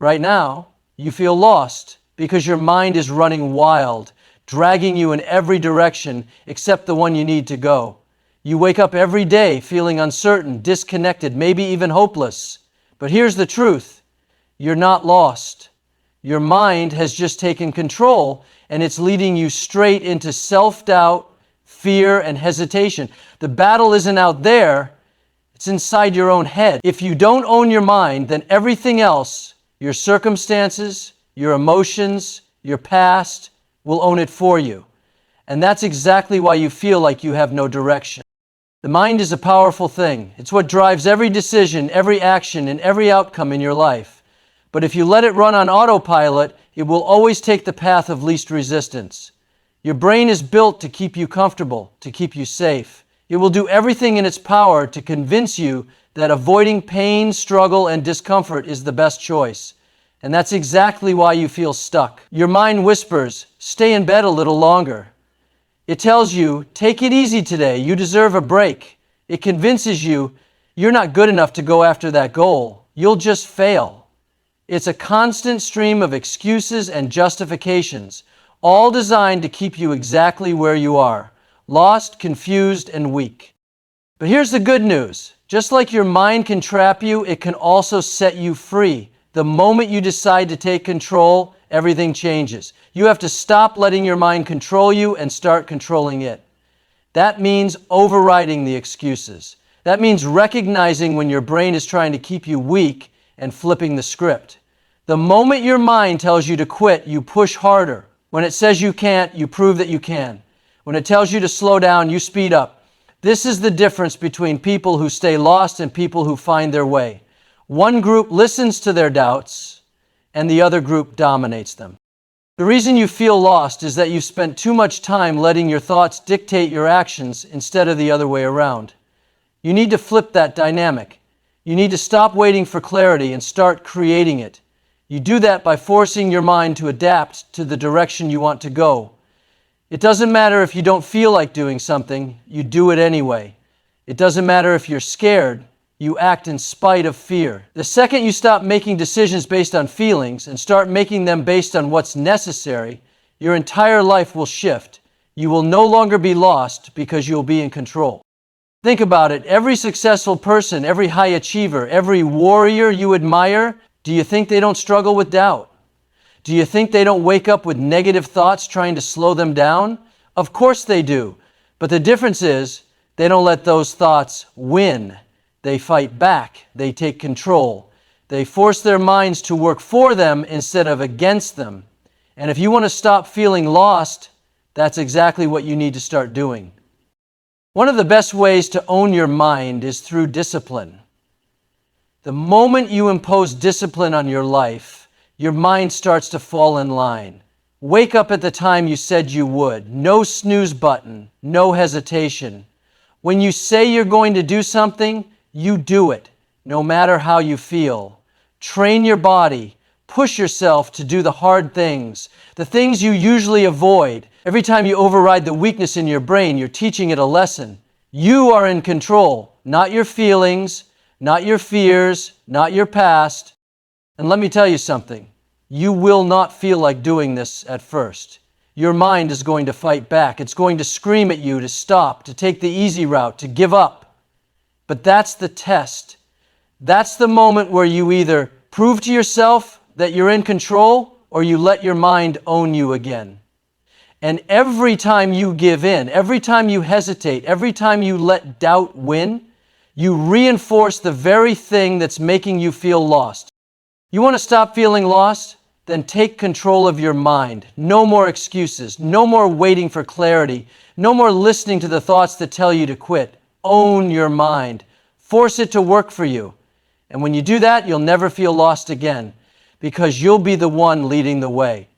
Right now, you feel lost because your mind is running wild, dragging you in every direction except the one you need to go. You wake up every day feeling uncertain, disconnected, maybe even hopeless. But here's the truth. You're not lost. Your mind has just taken control, and it's leading you straight into self-doubt, fear, and hesitation. The battle isn't out there. It's inside your own head. If you don't own your mind, then everything else, your circumstances, your emotions, your past, will own it for you. And that's exactly why you feel like you have no direction. The mind is a powerful thing. It's what drives every decision, every action, and every outcome in your life. But if you let it run on autopilot, it will always take the path of least resistance. Your brain is built to keep you comfortable, to keep you safe. It will do everything in its power to convince you that avoiding pain, struggle, and discomfort is the best choice. And that's exactly why you feel stuck. Your mind whispers, stay in bed a little longer. It tells you, take it easy today, you deserve a break. It convinces you, you're not good enough to go after that goal. You'll just fail. It's a constant stream of excuses and justifications, all designed to keep you exactly where you are, lost, confused, and weak. But here's the good news. Just like your mind can trap you, it can also set you free. The moment you decide to take control, everything changes. You have to stop letting your mind control you and start controlling it. That means overriding the excuses. That means recognizing when your brain is trying to keep you weak and flipping the script. The moment your mind tells you to quit, you push harder. When it says you can't, you prove that you can. When it tells you to slow down, you speed up. This is the difference between people who stay lost and people who find their way. One group listens to their doubts, and the other group dominates them. The reason you feel lost is that you spent too much time letting your thoughts dictate your actions instead of the other way around. You need to flip that dynamic. You need to stop waiting for clarity and start creating it. You do that by forcing your mind to adapt to the direction you want to go. It doesn't matter if you don't feel like doing something, you do it anyway. It doesn't matter if you're scared, you act in spite of fear. The second you stop making decisions based on feelings and start making them based on what's necessary, your entire life will shift. You will no longer be lost because you'll be in control. Think about it. Every successful person, every high achiever, every warrior you admire, do you think they don't struggle with doubt? Do you think they don't wake up with negative thoughts trying to slow them down? Of course they do. But the difference is they don't let those thoughts win. They fight back. They take control. They force their minds to work for them instead of against them. And if you want to stop feeling lost, that's exactly what you need to start doing. One of the best ways to own your mind is through discipline. The moment you impose discipline on your life, your mind starts to fall in line. Wake up at the time you said you would. No snooze button, no hesitation. When you say you're going to do something, you do it, no matter how you feel. Train your body. Push yourself to do the hard things, the things you usually avoid. Every time you override the weakness in your brain, you're teaching it a lesson. You are in control, not your feelings, not your fears, not your past. And let me tell you something. You will not feel like doing this at first. Your mind is going to fight back. It's going to scream at you to stop, to take the easy route, to give up. But that's the test. That's the moment where you either prove to yourself that you're in control or you let your mind own you again. And every time you give in, every time you hesitate, every time you let doubt win, you reinforce the very thing that's making you feel lost. You want to stop feeling lost? Then take control of your mind. No more excuses. No more waiting for clarity. No more listening to the thoughts that tell you to quit. Own your mind. Force it to work for you. And when you do that, you'll never feel lost again because you'll be the one leading the way.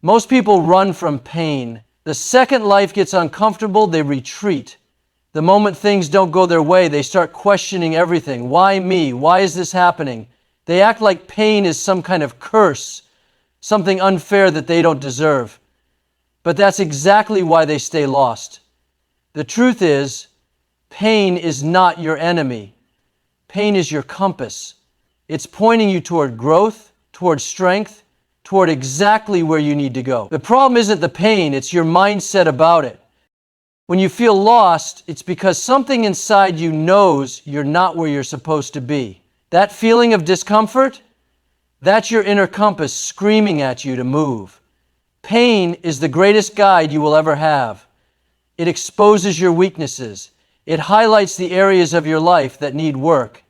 Most people run from pain. The second life gets uncomfortable, they retreat. The moment things don't go their way, they start questioning everything. Why me? Why is this happening? They act like pain is some kind of curse, something unfair that they don't deserve. But that's exactly why they stay lost. The truth is, pain is not your enemy. Pain is your compass. It's pointing you toward growth, toward strength, toward exactly where you need to go. The problem isn't the pain, it's your mindset about it. When you feel lost, it's because something inside you knows you're not where you're supposed to be. That feeling of discomfort, that's your inner compass screaming at you to move. Pain is the greatest guide you will ever have. It exposes your weaknesses. It highlights the areas of your life that need work.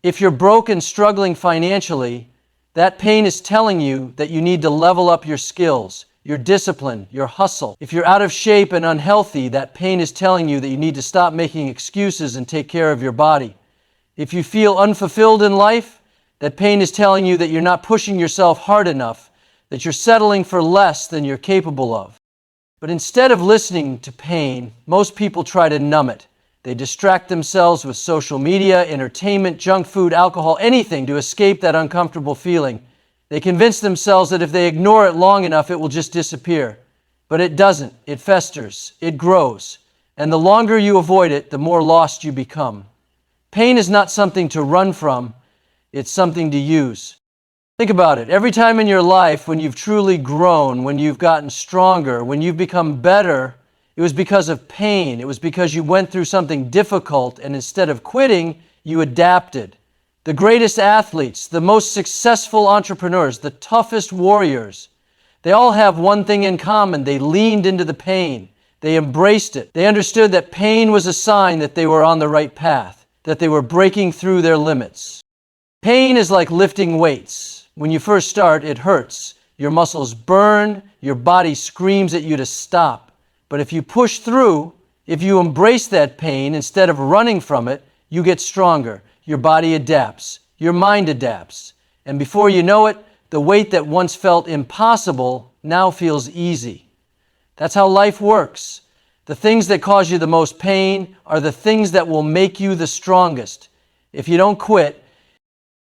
If you're broke and struggling financially, that pain is telling you that you need to level up your skills, your discipline, your hustle. If you're out of shape and unhealthy, that pain is telling you that you need to stop making excuses and take care of your body. If you feel unfulfilled in life, that pain is telling you that you're not pushing yourself hard enough, that you're settling for less than you're capable of. But instead of listening to pain, most people try to numb it. They distract themselves with social media, entertainment, junk food, alcohol, anything to escape that uncomfortable feeling. They convince themselves that if they ignore it long enough, it will just disappear. But it doesn't. It festers. It grows. And the longer you avoid it, the more lost you become. Pain is not something to run from. It's something to use. Think about it. Every time in your life when you've truly grown, when you've gotten stronger, when you've become better, it was because of pain. It was because you went through something difficult, and instead of quitting, you adapted. The greatest athletes, the most successful entrepreneurs, the toughest warriors, they all have one thing in common. They leaned into the pain. They embraced it. They understood that pain was a sign that they were on the right path, that they were breaking through their limits. Pain is like lifting weights. When you first start, it hurts. Your muscles burn. Your body screams at you to stop. But if you push through, if you embrace that pain instead of running from it, you get stronger. Your body adapts. Your mind adapts. And before you know it, the weight that once felt impossible now feels easy. That's how life works. The things that cause you the most pain are the things that will make you the strongest. If you don't quit.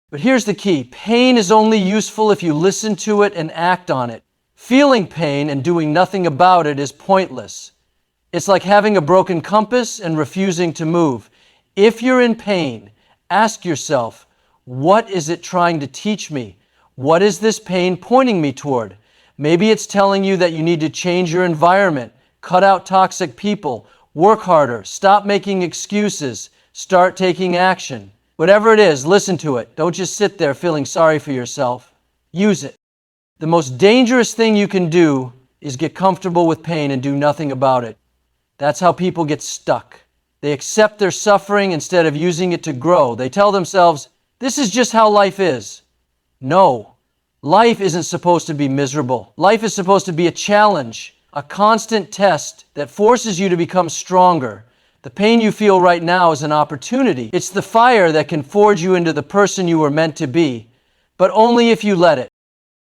But here's the key. Pain is only useful if you listen to it and act on it. Feeling pain and doing nothing about it is pointless. It's like having a broken compass and refusing to move. If you're in pain, ask yourself, what is it trying to teach me? What is this pain pointing me toward? Maybe it's telling you that you need to change your environment, cut out toxic people, work harder, stop making excuses, start taking action. Whatever it is, listen to it. Don't just sit there feeling sorry for yourself. Use it. The most dangerous thing you can do is get comfortable with pain and do nothing about it. That's how people get stuck. They accept their suffering instead of using it to grow. They tell themselves, this is just how life is. No, life isn't supposed to be miserable. Life is supposed to be a challenge, a constant test that forces you to become stronger. The pain you feel right now is an opportunity. It's the fire that can forge you into the person you were meant to be, but only if you let it.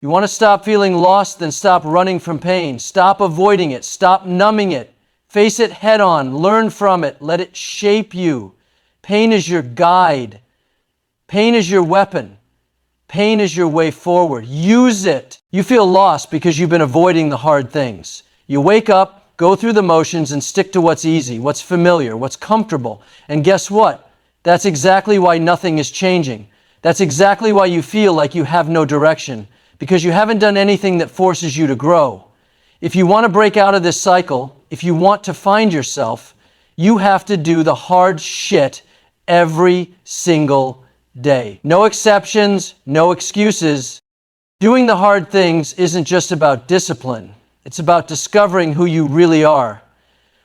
You want to stop feeling lost? Then stop running from pain. Stop avoiding it. Stop numbing it. Face it head on. Learn from it. Let it shape you. Pain is your guide. Pain is your weapon. Pain is your way forward. Use it. You feel lost because you've been avoiding the hard things. You wake up, go through the motions, and stick to what's easy, what's familiar, what's comfortable. And guess what? That's exactly why nothing is changing. That's exactly why you feel like you have no direction. Because you haven't done anything that forces you to grow. If you want to break out of this cycle, if you want to find yourself, you have to do the hard shit every single day. No exceptions, no excuses. Doing the hard things isn't just about discipline. It's about discovering who you really are.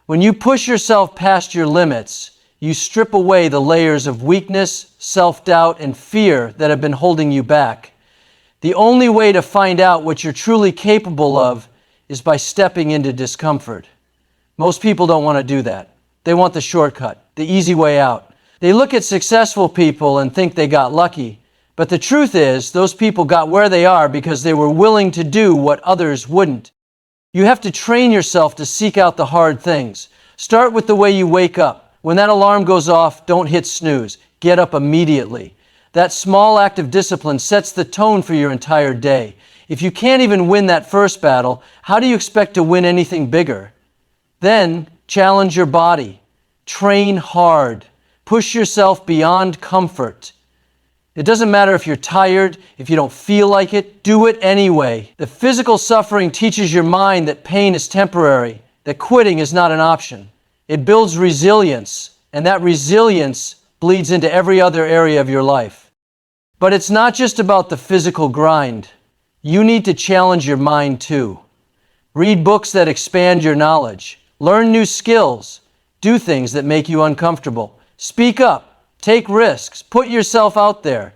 When you push yourself past your limits, you strip away the layers of weakness, self-doubt, and fear that have been holding you back. The only way to find out what you're truly capable of is by stepping into discomfort. Most people don't want to do that. They want the shortcut, the easy way out. They look at successful people and think they got lucky. But the truth is, those people got where they are because they were willing to do what others wouldn't. You have to train yourself to seek out the hard things. Start with the way you wake up. When that alarm goes off, don't hit snooze. Get up immediately. That small act of discipline sets the tone for your entire day. If you can't even win that first battle, how do you expect to win anything bigger? Then, challenge your body. Train hard. Push yourself beyond comfort. It doesn't matter if you're tired, if you don't feel like it, do it anyway. The physical suffering teaches your mind that pain is temporary, that quitting is not an option. It builds resilience, and that resilience bleeds into every other area of your life. But it's not just about the physical grind. You need to challenge your mind too. Read books that expand your knowledge. Learn new skills. Do things that make you uncomfortable. Speak up. Take risks. Put yourself out there.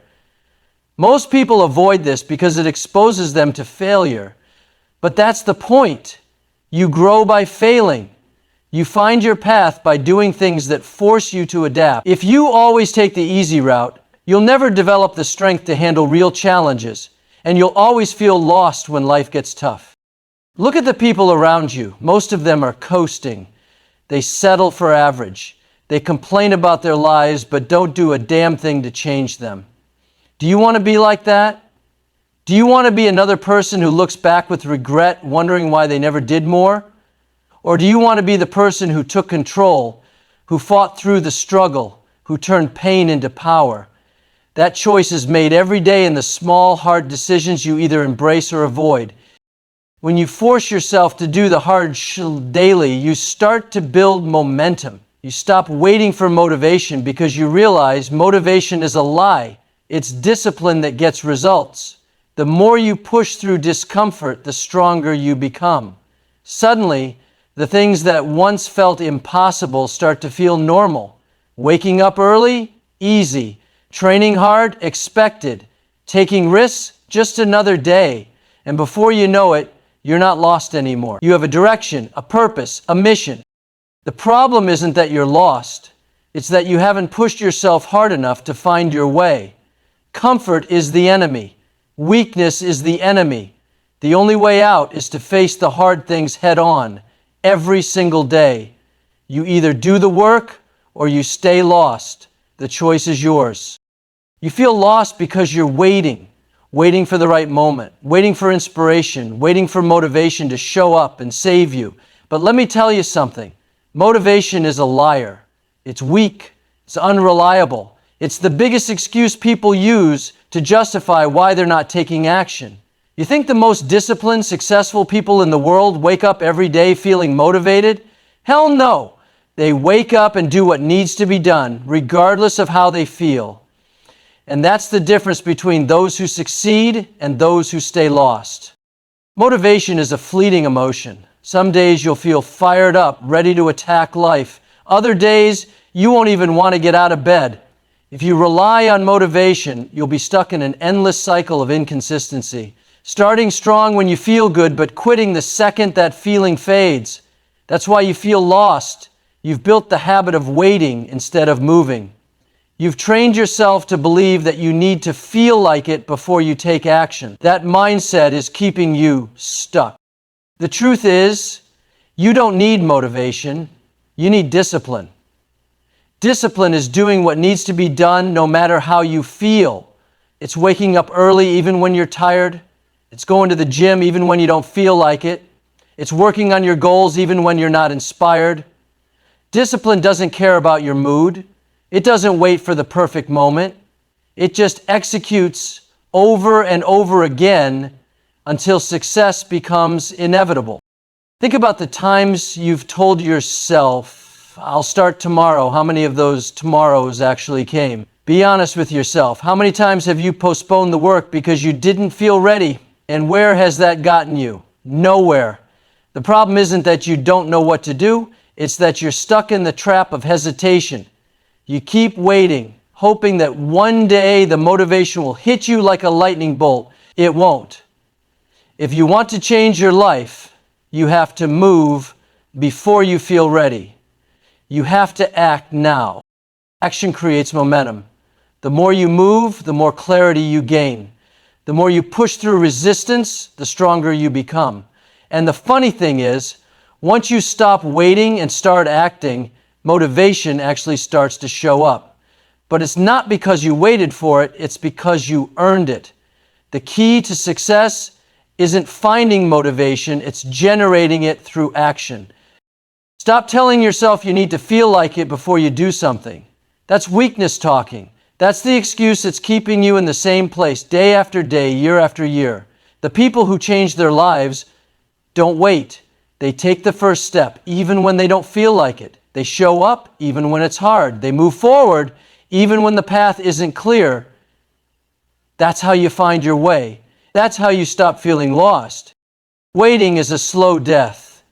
Most people avoid this because it exposes them to failure. But that's the point. You grow by failing. You find your path by doing things that force you to adapt. If you always take the easy route, you'll never develop the strength to handle real challenges, and you'll always feel lost when life gets tough. Look at the people around you. Most of them are coasting. They settle for average. They complain about their lives, but don't do a damn thing to change them. Do you want to be like that? Do you want to be another person who looks back with regret, wondering why they never did more? Or do you want to be the person who took control, who fought through the struggle, who turned pain into power? That choice is made every day in the small, hard decisions you either embrace or avoid. When you force yourself to do the hard daily, you start to build momentum. You stop waiting for motivation because you realize motivation is a lie. It's discipline that gets results. The more you push through discomfort, the stronger you become. Suddenly, the things that once felt impossible start to feel normal. Waking up early? Easy. Training hard? Expected. Taking risks? Just another day. And before you know it, you're not lost anymore. You have a direction, a purpose, a mission. The problem isn't that you're lost. It's that you haven't pushed yourself hard enough to find your way. Comfort is the enemy. Weakness is the enemy. The only way out is to face the hard things head on, every single day. You either do the work or you stay lost. The choice is yours. You feel lost because you're waiting for the right moment, waiting for inspiration, waiting for motivation to show up and save you. But let me tell you something. Motivation is a liar. It's weak. It's unreliable. It's the biggest excuse people use to justify why they're not taking action. You think the most disciplined, successful people in the world wake up every day feeling motivated? Hell no. They wake up and do what needs to be done, regardless of how they feel. And that's the difference between those who succeed and those who stay lost. Motivation is a fleeting emotion. Some days you'll feel fired up, ready to attack life. Other days, you won't even want to get out of bed. If you rely on motivation, you'll be stuck in an endless cycle of inconsistency. Starting strong when you feel good, but quitting the second that feeling fades. That's why you feel lost. You've built the habit of waiting instead of moving. You've trained yourself to believe that you need to feel like it before you take action. That mindset is keeping you stuck. The truth is, you don't need motivation, you need discipline. Discipline is doing what needs to be done no matter how you feel. It's waking up early even when you're tired. It's going to the gym even when you don't feel like it. It's working on your goals even when you're not inspired. Discipline doesn't care about your mood. It doesn't wait for the perfect moment. It just executes over and over again until success becomes inevitable. Think about the times you've told yourself, I'll start tomorrow. How many of those tomorrows actually came? Be honest with yourself. How many times have you postponed the work because you didn't feel ready? And where has that gotten you? Nowhere. The problem isn't that you don't know what to do. It's that you're stuck in the trap of hesitation. You keep waiting, hoping that one day the motivation will hit you like a lightning bolt. It won't. If you want to change your life, you have to move before you feel ready. You have to act now. Action creates momentum. The more you move, the more clarity you gain. The more you push through resistance, the stronger you become. And the funny thing is, once you stop waiting and start acting, motivation actually starts to show up. But it's not because you waited for it, it's because you earned it. The key to success isn't finding motivation, it's generating it through action. Stop telling yourself you need to feel like it before you do something. That's weakness talking. That's the excuse that's keeping you in the same place day after day, year after year. The people who change their lives don't wait. They take the first step, even when they don't feel like it. They show up, even when it's hard. They move forward, even when the path isn't clear. That's how you find your way. That's how you stop feeling lost. Waiting is a slow death.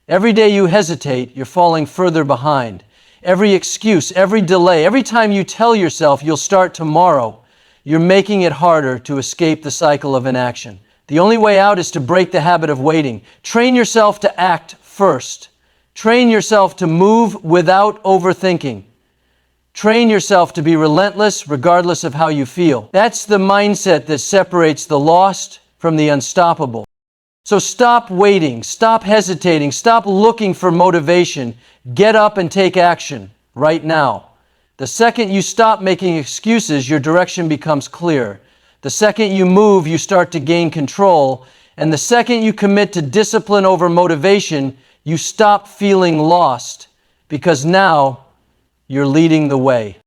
Every day you hesitate, you're falling further behind. Every excuse, every delay, every time you tell yourself you'll start tomorrow, you're making it harder to escape the cycle of inaction. The only way out is to break the habit of waiting. Train yourself to act first. Train yourself to move without overthinking. Train yourself to be relentless regardless of how you feel. That's the mindset that separates the lost from the unstoppable. So stop waiting, stop hesitating, stop looking for motivation. Get up and take action right now. The second you stop making excuses, your direction becomes clear. The second you move, you start to gain control. And the second you commit to discipline over motivation, you stop feeling lost because now you're leading the way.